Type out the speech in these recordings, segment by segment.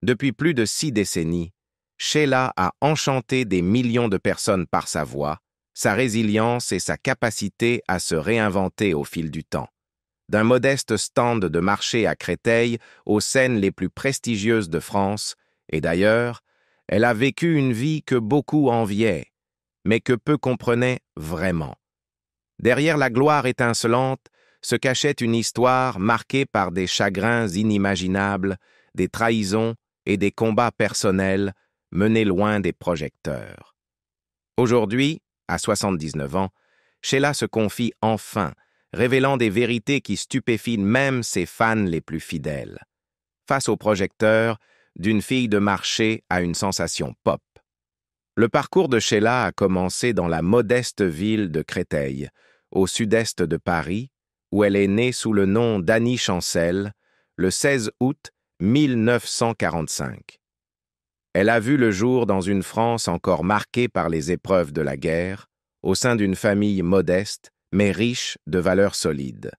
Depuis plus de 6 décennies, Sheila a enchanté des millions de personnes par sa voix, sa résilience et sa capacité à se réinventer au fil du temps. D'un modeste stand de marché à Créteil aux scènes les plus prestigieuses de France, et d'ailleurs, elle a vécu une vie que beaucoup enviaient, mais que peu comprenaient vraiment. Derrière la gloire étincelante se cachait une histoire marquée par des chagrins inimaginables, des trahisons et des combats personnels menés loin des projecteurs. Aujourd'hui, à 79 ans, Sheila se confie enfin, révélant des vérités qui stupéfient même ses fans les plus fidèles. Face aux projecteurs, d'une fille de marché à une sensation pop. Le parcours de Sheila a commencé dans la modeste ville de Créteil, au sud-est de Paris, où elle est née sous le nom d'Annie Chancel, le 16 août 1945. Elle a vu le jour dans une France encore marquée par les épreuves de la guerre, au sein d'une famille modeste, mais riche de valeurs solides.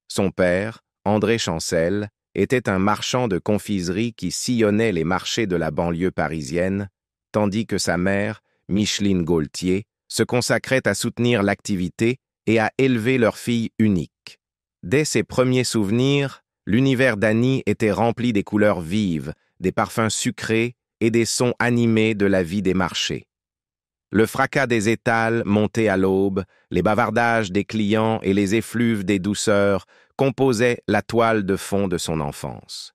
Son père, André Chancel, était un marchand de confiserie qui sillonnait les marchés de la banlieue parisienne, tandis que sa mère, Micheline Gaultier, se consacrait à soutenir l'activité et à élever leur fille unique. Dès ses premiers souvenirs, l'univers d'Annie était rempli des couleurs vives, des parfums sucrés et des sons animés de la vie des marchés. Le fracas des étals monté à l'aube, les bavardages des clients et les effluves des douceurs composaient la toile de fond de son enfance.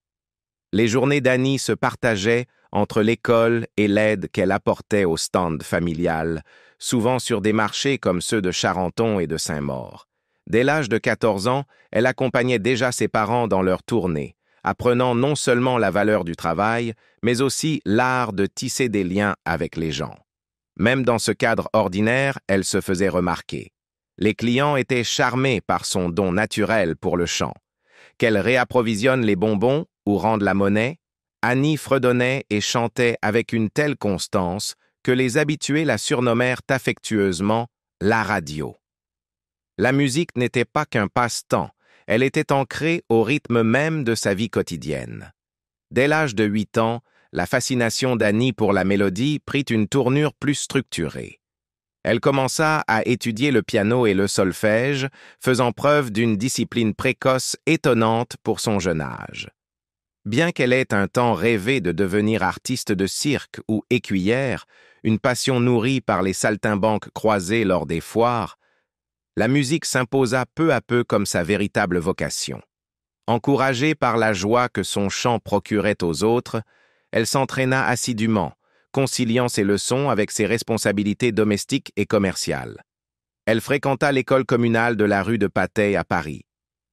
Les journées d'Annie se partageaient entre l'école et l'aide qu'elle apportait au stand familial, souvent sur des marchés comme ceux de Charenton et de Saint-Maur. Dès l'âge de 14 ans, elle accompagnait déjà ses parents dans leurs tournées, apprenant non seulement la valeur du travail, mais aussi l'art de tisser des liens avec les gens. Même dans ce cadre ordinaire, elle se faisait remarquer. Les clients étaient charmés par son don naturel pour le chant. Qu'elle réapprovisionne les bonbons ou rende la monnaie, Annie fredonnait et chantait avec une telle constance que les habitués la surnommèrent affectueusement « la radio ». La musique n'était pas qu'un passe-temps, elle était ancrée au rythme même de sa vie quotidienne. Dès l'âge de 8 ans, la fascination d'Annie pour la mélodie prit une tournure plus structurée. Elle commença à étudier le piano et le solfège, faisant preuve d'une discipline précoce étonnante pour son jeune âge. Bien qu'elle ait un temps rêvé de devenir artiste de cirque ou écuyère, une passion nourrie par les saltimbanques croisées lors des foires, la musique s'imposa peu à peu comme sa véritable vocation. Encouragée par la joie que son chant procurait aux autres, elle s'entraîna assidûment, conciliant ses leçons avec ses responsabilités domestiques et commerciales. Elle fréquenta l'école communale de la rue de Patay à Paris.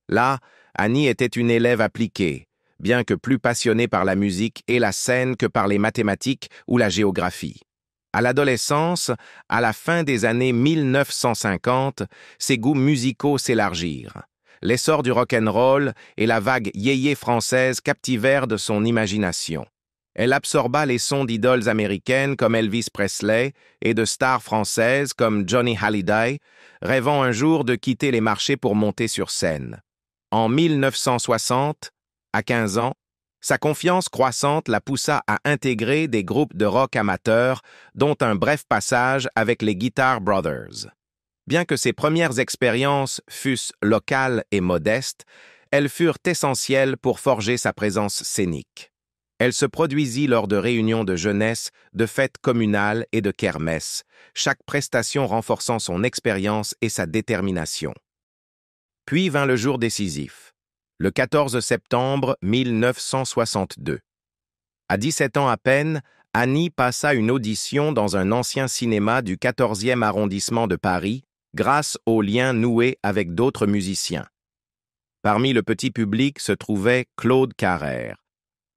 Là, Annie était une élève appliquée, bien que plus passionnée par la musique et la scène que par les mathématiques ou la géographie. À l'adolescence, à la fin des années 1950, ses goûts musicaux s'élargirent. L'essor du rock'n'roll et la vague yéyé française captivèrent de son imagination. Elle absorba les sons d'idoles américaines comme Elvis Presley et de stars françaises comme Johnny Hallyday, rêvant un jour de quitter les marchés pour monter sur scène. En 1960, à 15 ans, sa confiance croissante la poussa à intégrer des groupes de rock amateurs, dont un bref passage avec les Guitar Brothers. Bien que ses premières expériences fussent locales et modestes, elles furent essentielles pour forger sa présence scénique. Elle se produisit lors de réunions de jeunesse, de fêtes communales et de kermesses, chaque prestation renforçant son expérience et sa détermination. Puis vint le jour décisif, le 14 septembre 1962. À 17 ans à peine, Annie passa une audition dans un ancien cinéma du 14e arrondissement de Paris, grâce aux liens noués avec d'autres musiciens. Parmi le petit public se trouvait Claude Carrère,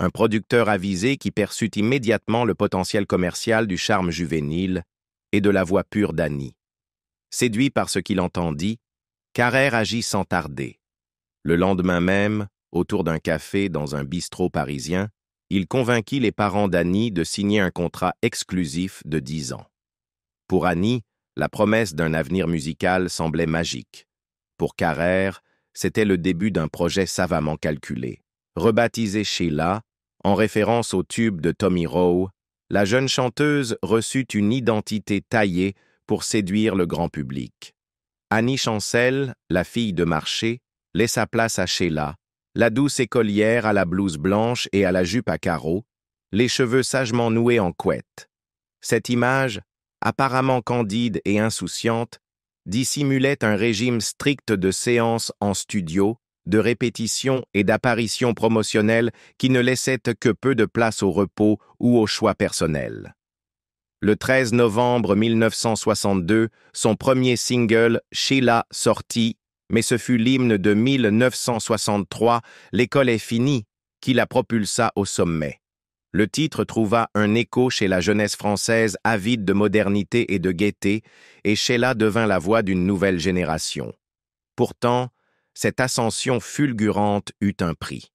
un producteur avisé qui perçut immédiatement le potentiel commercial du charme juvénile et de la voix pure d'Annie. Séduit par ce qu'il entendit, Carrère agit sans tarder. Le lendemain même, autour d'un café dans un bistrot parisien, il convainquit les parents d'Annie de signer un contrat exclusif de 10 ans. Pour Annie, la promesse d'un avenir musical semblait magique. Pour Carrère, c'était le début d'un projet savamment calculé. Rebaptisé Sheila, En référence au tube de Tommy Rowe, la jeune chanteuse reçut une identité taillée pour séduire le grand public. Annie Chancel, la fille de marché, laissa place à Sheila, la douce écolière à la blouse blanche et à la jupe à carreaux, les cheveux sagement noués en couette. Cette image, apparemment candide et insouciante, dissimulait un régime strict de séances en studio, de répétitions et d'apparitions promotionnelles qui ne laissaient que peu de place au repos ou au choix personnel. Le 13 novembre 1962, son premier single, Sheila, sortit, mais ce fut l'hymne de 1963, L'école est finie, qui la propulsa au sommet. Le titre trouva un écho chez la jeunesse française avide de modernité et de gaieté, et Sheila devint la voix d'une nouvelle génération. Pourtant, cette ascension fulgurante eut un prix.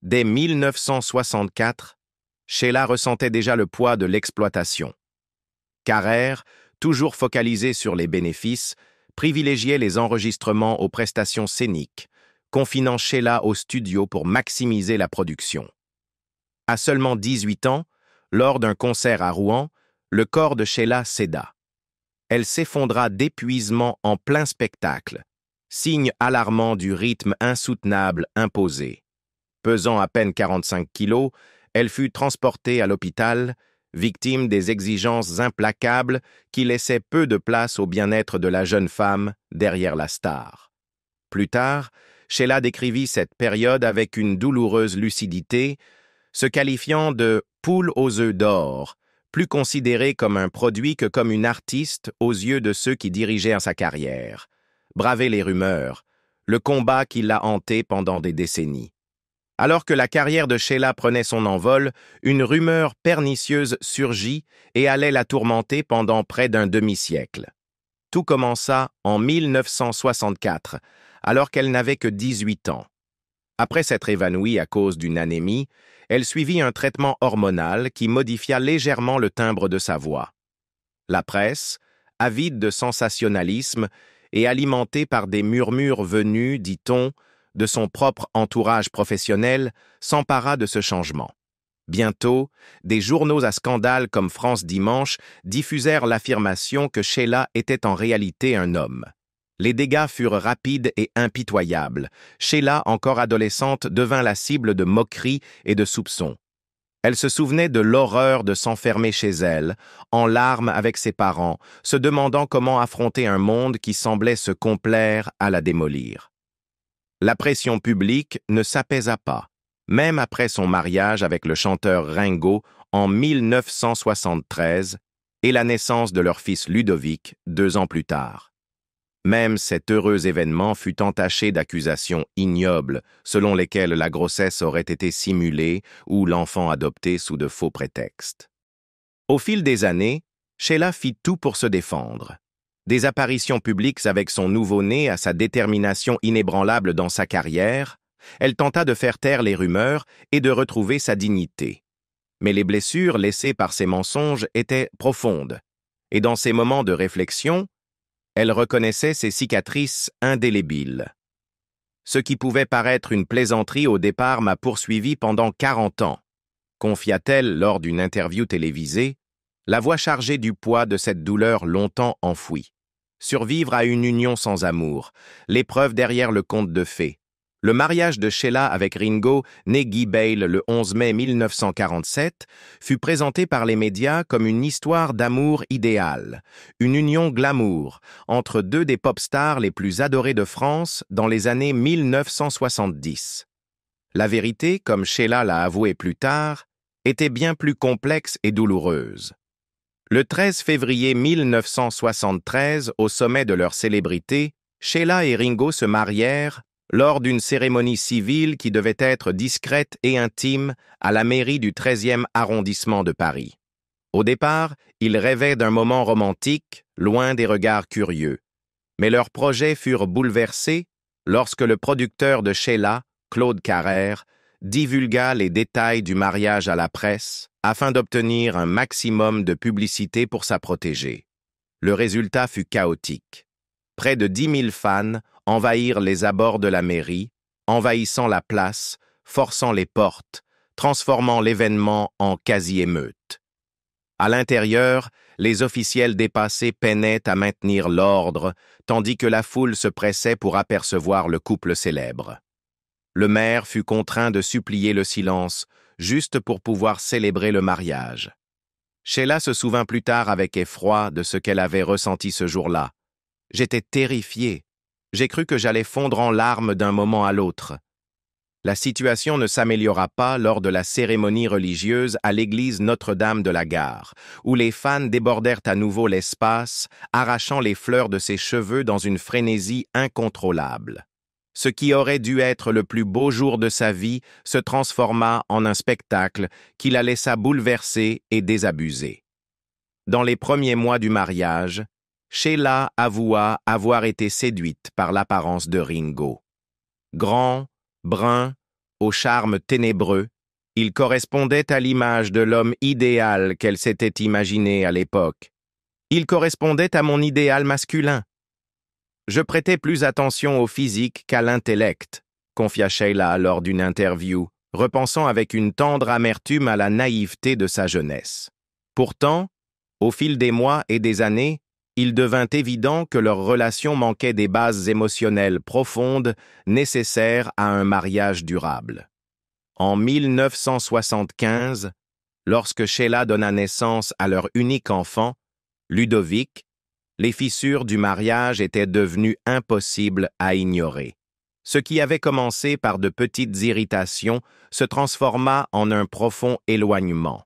Dès 1964, Sheila ressentait déjà le poids de l'exploitation. Carrère, toujours focalisé sur les bénéfices, privilégiait les enregistrements aux prestations scéniques, confinant Sheila au studio pour maximiser la production. À seulement 18 ans, lors d'un concert à Rouen, le corps de Sheila céda. Elle s'effondra d'épuisement en plein spectacle, signe alarmant du rythme insoutenable imposé. Pesant à peine 45 kilos, elle fut transportée à l'hôpital, victime des exigences implacables qui laissaient peu de place au bien-être de la jeune femme derrière la star. Plus tard, Sheila décrivit cette période avec une douloureuse lucidité, se qualifiant de « poule aux œufs d'or », plus considérée comme un produit que comme une artiste aux yeux de ceux qui dirigèrent sa carrière. Braver les rumeurs, le combat qui l'a hanté pendant des décennies. Alors que la carrière de Sheila prenait son envol, une rumeur pernicieuse surgit et allait la tourmenter pendant près d'un demi-siècle. Tout commença en 1964, alors qu'elle n'avait que 18 ans. Après s'être évanouie à cause d'une anémie, elle suivit un traitement hormonal qui modifia légèrement le timbre de sa voix. La presse, avide de sensationnalisme et alimentée par des murmures venus, dit-on, de son propre entourage professionnel, s'empara de ce changement. Bientôt, des journaux à scandale comme France Dimanche diffusèrent l'affirmation que Sheila était en réalité un homme. Les dégâts furent rapides et impitoyables. Sheila, encore adolescente, devint la cible de moqueries et de soupçons. Elle se souvenait de l'horreur de s'enfermer chez elle, en larmes avec ses parents, se demandant comment affronter un monde qui semblait se complaire à la démolir. La pression publique ne s'apaisa pas, même après son mariage avec le chanteur Ringo en 1973 et la naissance de leur fils Ludovic 2 ans plus tard. Même cet heureux événement fut entaché d'accusations ignobles selon lesquelles la grossesse aurait été simulée ou l'enfant adopté sous de faux prétextes. Au fil des années, Sheila fit tout pour se défendre. Des apparitions publiques avec son nouveau-né à sa détermination inébranlable dans sa carrière, elle tenta de faire taire les rumeurs et de retrouver sa dignité. Mais les blessures laissées par ces mensonges étaient profondes, et dans ces moments de réflexion, elle reconnaissait ses cicatrices indélébiles. Ce qui pouvait paraître une plaisanterie au départ m'a poursuivi pendant 40 ans, confia-t-elle lors d'une interview télévisée, la voix chargée du poids de cette douleur longtemps enfouie. Survivre à une union sans amour, l'épreuve derrière le conte de fées. Le mariage de Sheila avec Ringo, né Guy Bale le 11 mai 1947, fut présenté par les médias comme une histoire d'amour idéal, une union glamour entre deux des pop stars les plus adorées de France dans les années 1970. La vérité, comme Sheila l'a avoué plus tard, était bien plus complexe et douloureuse. Le 13 février 1973, au sommet de leur célébrité, Sheila et Ringo se marièrent lors d'une cérémonie civile qui devait être discrète et intime à la mairie du 13e arrondissement de Paris. Au départ, ils rêvaient d'un moment romantique, loin des regards curieux. Mais leurs projets furent bouleversés lorsque le producteur de Sheila, Claude Carrère, divulgua les détails du mariage à la presse afin d'obtenir un maximum de publicité pour sa protégée. Le résultat fut chaotique. Près de 10 000 fans envahirent les abords de la mairie, envahissant la place, forçant les portes, transformant l'événement en quasi-émeute. À l'intérieur, les officiels dépassés peinaient à maintenir l'ordre, tandis que la foule se pressait pour apercevoir le couple célèbre. Le maire fut contraint de supplier le silence, juste pour pouvoir célébrer le mariage. Sheila se souvint plus tard avec effroi de ce qu'elle avait ressenti ce jour-là. « J'étais terrifiée. J'ai cru que j'allais fondre en larmes d'un moment à l'autre. » La situation ne s'améliora pas lors de la cérémonie religieuse à l'église Notre-Dame de la Gare, où les fans débordèrent à nouveau l'espace, arrachant les fleurs de ses cheveux dans une frénésie incontrôlable. Ce qui aurait dû être le plus beau jour de sa vie se transforma en un spectacle qui la laissa bouleversée et désabusée. Dans les premiers mois du mariage, Sheila avoua avoir été séduite par l'apparence de Ringo. Grand, brun, au charme ténébreux, il correspondait à l'image de l'homme idéal qu'elle s'était imaginé à l'époque. Il correspondait à mon idéal masculin. Je prêtais plus attention au physique qu'à l'intellect, confia Sheila lors d'une interview, repensant avec une tendre amertume à la naïveté de sa jeunesse. Pourtant, au fil des mois et des années, il devint évident que leur relation manquait des bases émotionnelles profondes nécessaires à un mariage durable. En 1975, lorsque Sheila donna naissance à leur unique enfant, Ludovic, les fissures du mariage étaient devenues impossibles à ignorer. Ce qui avait commencé par de petites irritations se transforma en un profond éloignement.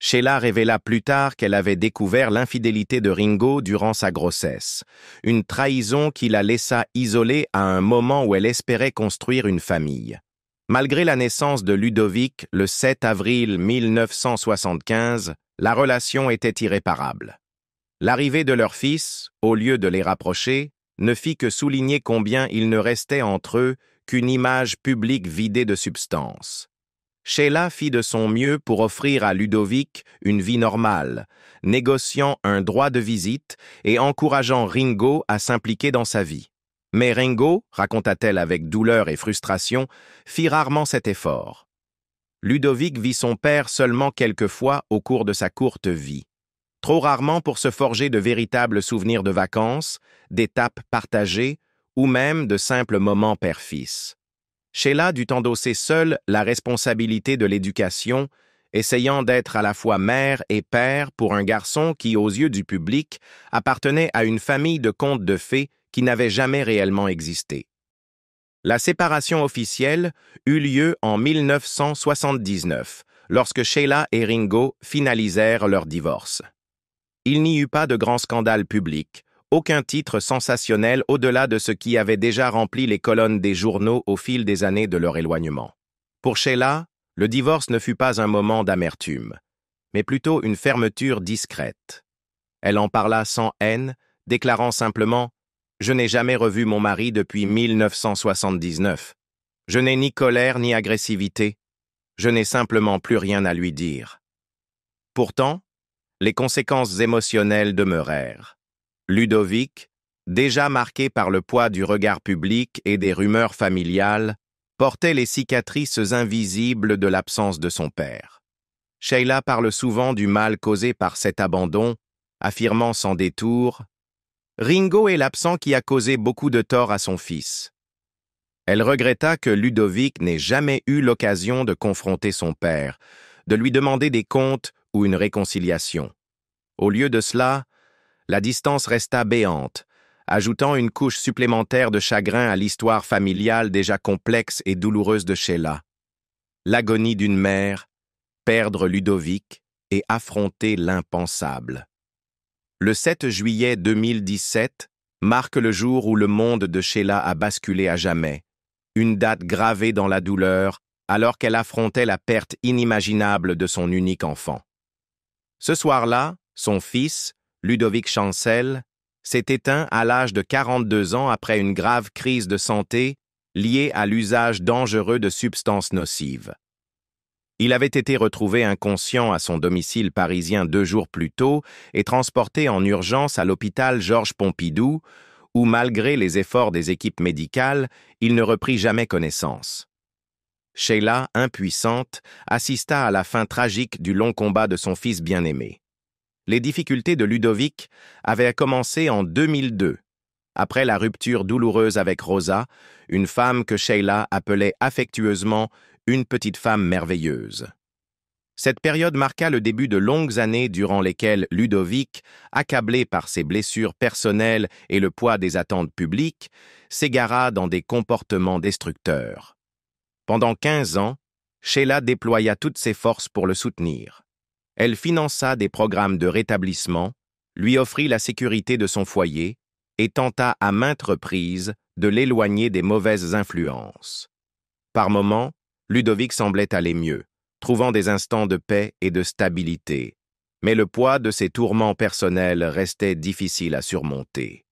Sheila révéla plus tard qu'elle avait découvert l'infidélité de Ringo durant sa grossesse, une trahison qui la laissa isolée à un moment où elle espérait construire une famille. Malgré la naissance de Ludovic le 7 avril 1975, la relation était irréparable. L'arrivée de leur fils, au lieu de les rapprocher, ne fit que souligner combien il ne restait entre eux qu'une image publique vidée de substance. Sheila fit de son mieux pour offrir à Ludovic une vie normale, négociant un droit de visite et encourageant Ringo à s'impliquer dans sa vie. Mais Ringo, raconta-t-elle avec douleur et frustration, fit rarement cet effort. Ludovic vit son père seulement quelques fois au cours de sa courte vie. Trop rarement pour se forger de véritables souvenirs de vacances, d'étapes partagées ou même de simples moments père-fils. Sheila dut endosser seule la responsabilité de l'éducation, essayant d'être à la fois mère et père pour un garçon qui, aux yeux du public, appartenait à une famille de contes de fées qui n'avait jamais réellement existé. La séparation officielle eut lieu en 1979, lorsque Sheila et Ringo finalisèrent leur divorce. Il n'y eut pas de grand scandale public, aucun titre sensationnel au-delà de ce qui avait déjà rempli les colonnes des journaux au fil des années de leur éloignement. Pour Sheila, le divorce ne fut pas un moment d'amertume, mais plutôt une fermeture discrète. Elle en parla sans haine, déclarant simplement « Je n'ai jamais revu mon mari depuis 1979. Je n'ai ni colère ni agressivité. Je n'ai simplement plus rien à lui dire. » Pourtant, les conséquences émotionnelles demeurèrent. Ludovic, déjà marqué par le poids du regard public et des rumeurs familiales, portait les cicatrices invisibles de l'absence de son père. Sheila parle souvent du mal causé par cet abandon, affirmant sans détour « Ringo est l'absent qui a causé beaucoup de tort à son fils. » Elle regretta que Ludovic n'ait jamais eu l'occasion de confronter son père, de lui demander des comptes ou une réconciliation. Au lieu de cela, la distance resta béante, ajoutant une couche supplémentaire de chagrin à l'histoire familiale déjà complexe et douloureuse de Sheila. L'agonie d'une mère, perdre Ludovic et affronter l'impensable. Le 7 juillet 2017 marque le jour où le monde de Sheila a basculé à jamais, une date gravée dans la douleur alors qu'elle affrontait la perte inimaginable de son unique enfant. Ce soir-là, son fils, Ludovic Chancel, s'est éteint à l'âge de 42 ans après une grave crise de santé liée à l'usage dangereux de substances nocives. Il avait été retrouvé inconscient à son domicile parisien 2 jours plus tôt et transporté en urgence à l'hôpital Georges Pompidou, où, malgré les efforts des équipes médicales, il ne reprit jamais connaissance. Sheila, impuissante, assista à la fin tragique du long combat de son fils bien-aimé. Les difficultés de Ludovic avaient commencé en 2002, après la rupture douloureuse avec Rosa, une femme que Sheila appelait affectueusement « une petite femme merveilleuse ». Cette période marqua le début de longues années durant lesquelles Ludovic, accablé par ses blessures personnelles et le poids des attentes publiques, s'égara dans des comportements destructeurs. Pendant 15 ans, Sheila déploya toutes ses forces pour le soutenir. Elle finança des programmes de rétablissement, lui offrit la sécurité de son foyer et tenta à maintes reprises de l'éloigner des mauvaises influences. Par moments, Ludovic semblait aller mieux, trouvant des instants de paix et de stabilité, mais le poids de ses tourments personnels restait difficile à surmonter.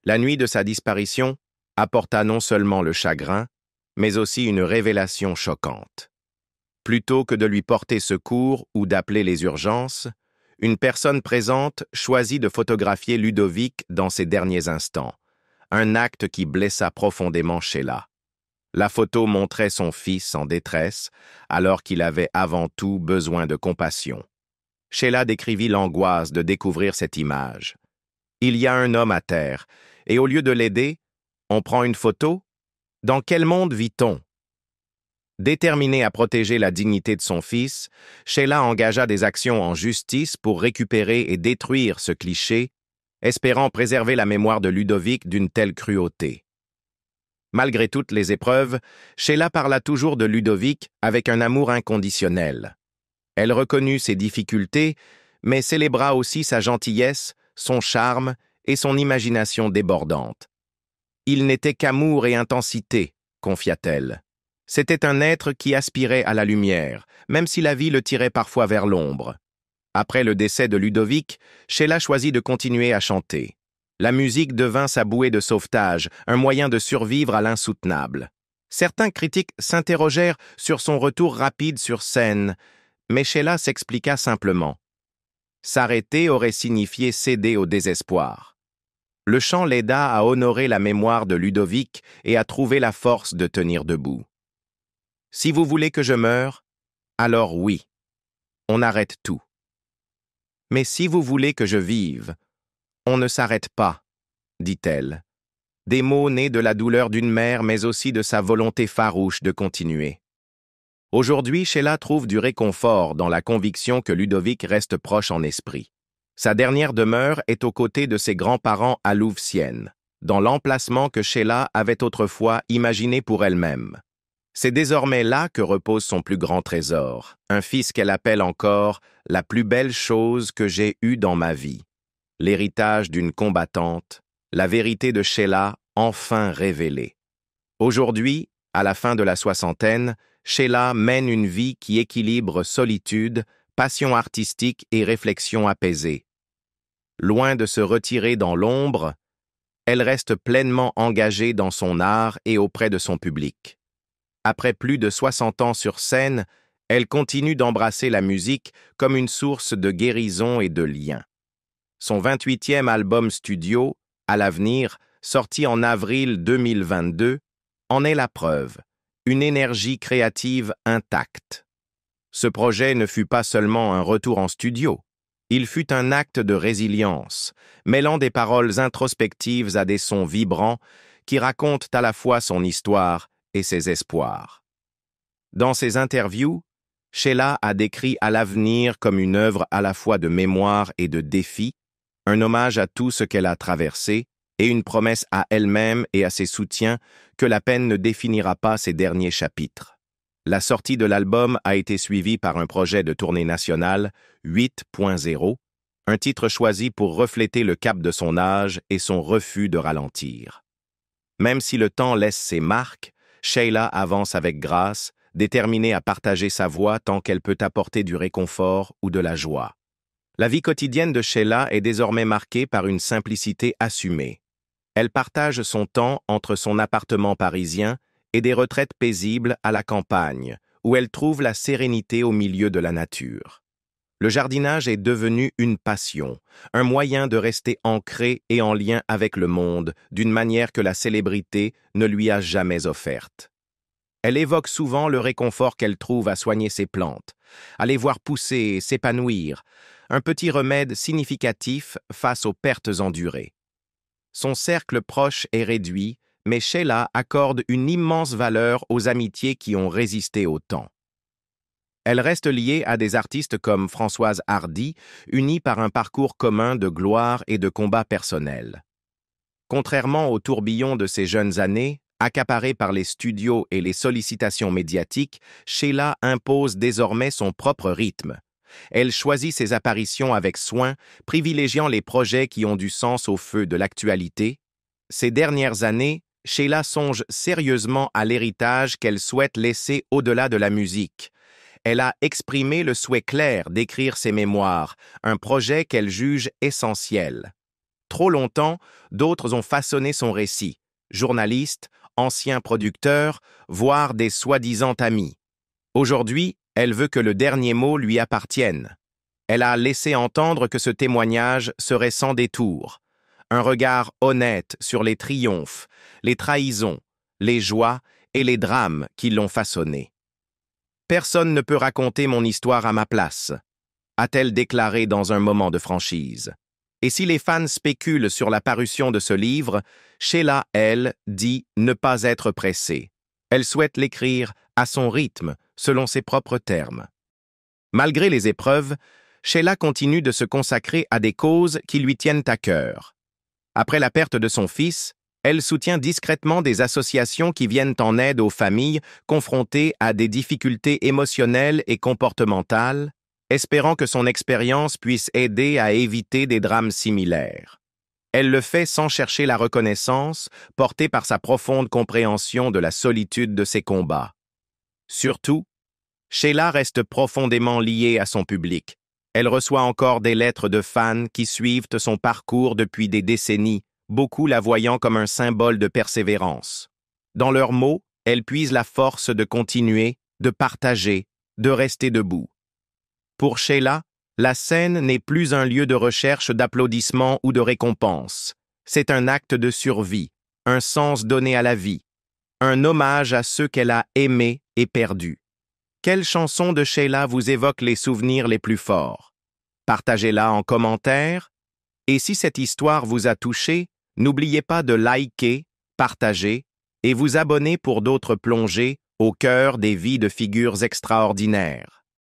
La nuit de sa disparition apporta non seulement le chagrin, mais aussi une révélation choquante. Plutôt que de lui porter secours ou d'appeler les urgences, une personne présente choisit de photographier Ludovic dans ses derniers instants, un acte qui blessa profondément Sheila. La photo montrait son fils en détresse, alors qu'il avait avant tout besoin de compassion. Sheila décrivit l'angoisse de découvrir cette image. Il y a un homme à terre, et au lieu de l'aider, on prend une photo? Dans quel monde vit-on? Déterminée à protéger la dignité de son fils, Sheila engagea des actions en justice pour récupérer et détruire ce cliché, espérant préserver la mémoire de Ludovic d'une telle cruauté. Malgré toutes les épreuves, Sheila parla toujours de Ludovic avec un amour inconditionnel. Elle reconnut ses difficultés, mais célébra aussi sa gentillesse, son charme et son imagination débordante. Il n'était qu'amour et intensité, confia-t-elle. C'était un être qui aspirait à la lumière, même si la vie le tirait parfois vers l'ombre. Après le décès de Ludovic, Sheila choisit de continuer à chanter. La musique devint sa bouée de sauvetage, un moyen de survivre à l'insoutenable. Certains critiques s'interrogèrent sur son retour rapide sur scène, mais Sheila s'expliqua simplement. S'arrêter aurait signifié céder au désespoir. Le chant l'aida à honorer la mémoire de Ludovic et à trouver la force de tenir debout. Si vous voulez que je meure, alors oui, on arrête tout. Mais si vous voulez que je vive, on ne s'arrête pas, dit-elle. Des mots nés de la douleur d'une mère, mais aussi de sa volonté farouche de continuer. Aujourd'hui, Sheila trouve du réconfort dans la conviction que Ludovic reste proche en esprit. Sa dernière demeure est aux côtés de ses grands-parents à Louvciennes, dans l'emplacement que Sheila avait autrefois imaginé pour elle-même. C'est désormais là que repose son plus grand trésor, un fils qu'elle appelle encore « la plus belle chose que j'ai eue dans ma vie ». L'héritage d'une combattante, la vérité de Sheila enfin révélée. Aujourd'hui, à la fin de la soixantaine, Sheila mène une vie qui équilibre solitude, passion artistique et réflexion apaisée. Loin de se retirer dans l'ombre, elle reste pleinement engagée dans son art et auprès de son public. Après plus de 60 ans sur scène, elle continue d'embrasser la musique comme une source de guérison et de lien. Son 28e album studio, À l'avenir, sorti en avril 2022, en est la preuve, une énergie créative intacte. Ce projet ne fut pas seulement un retour en studio, il fut un acte de résilience, mêlant des paroles introspectives à des sons vibrants qui racontent à la fois son histoire et ses espoirs. Dans ses interviews, Sheila a décrit À l'avenir comme une œuvre à la fois de mémoire et de défi, un hommage à tout ce qu'elle a traversé et une promesse à elle-même et à ses soutiens que la peine ne définira pas ses derniers chapitres. La sortie de l'album a été suivie par un projet de tournée nationale, 8.0, un titre choisi pour refléter le cap de son âge et son refus de ralentir. Même si le temps laisse ses marques, Sheila avance avec grâce, déterminée à partager sa voix tant qu'elle peut apporter du réconfort ou de la joie. La vie quotidienne de Sheila est désormais marquée par une simplicité assumée. Elle partage son temps entre son appartement parisien et des retraites paisibles à la campagne, où elle trouve la sérénité au milieu de la nature. Le jardinage est devenu une passion, un moyen de rester ancré et en lien avec le monde d'une manière que la célébrité ne lui a jamais offerte. Elle évoque souvent le réconfort qu'elle trouve à soigner ses plantes, à les voir pousser et s'épanouir, un petit remède significatif face aux pertes endurées. Son cercle proche est réduit, mais Sheila accorde une immense valeur aux amitiés qui ont résisté au temps. Elle reste liée à des artistes comme Françoise Hardy, unis par un parcours commun de gloire et de combat personnel. Contrairement au tourbillon de ses jeunes années, accaparée par les studios et les sollicitations médiatiques, Sheila impose désormais son propre rythme. Elle choisit ses apparitions avec soin, privilégiant les projets qui ont du sens au feu de l'actualité. Ces dernières années, Sheila songe sérieusement à l'héritage qu'elle souhaite laisser au-delà de la musique. Elle a exprimé le souhait clair d'écrire ses mémoires, un projet qu'elle juge essentiel. Trop longtemps, d'autres ont façonné son récit, journalistes, anciens producteurs, voire des soi-disant amis. Aujourd'hui, elle veut que le dernier mot lui appartienne. Elle a laissé entendre que ce témoignage serait sans détour. Un regard honnête sur les triomphes, les trahisons, les joies et les drames qui l'ont façonné. Personne ne peut raconter mon histoire à ma place, a-t-elle déclaré dans un moment de franchise. Et si les fans spéculent sur la parution de ce livre, Sheila, elle, dit ne pas être pressée. Elle souhaite l'écrire à son rythme, selon ses propres termes. Malgré les épreuves, Sheila continue de se consacrer à des causes qui lui tiennent à cœur. Après la perte de son fils, elle soutient discrètement des associations qui viennent en aide aux familles confrontées à des difficultés émotionnelles et comportementales, espérant que son expérience puisse aider à éviter des drames similaires. Elle le fait sans chercher la reconnaissance, portée par sa profonde compréhension de la solitude de ses combats. Surtout, Sheila reste profondément liée à son public. Elle reçoit encore des lettres de fans qui suivent son parcours depuis des décennies, beaucoup la voyant comme un symbole de persévérance. Dans leurs mots, elle puise la force de continuer, de partager, de rester debout. Pour Sheila, la scène n'est plus un lieu de recherche d'applaudissements ou de récompenses. C'est un acte de survie, un sens donné à la vie, un hommage à ceux qu'elle a aimés et perdus. Quelle chanson de Sheila vous évoque les souvenirs les plus forts? Partagez-la en commentaire. Et si cette histoire vous a touché, n'oubliez pas de liker, partager et vous abonner pour d'autres plongées au cœur des vies de figures extraordinaires.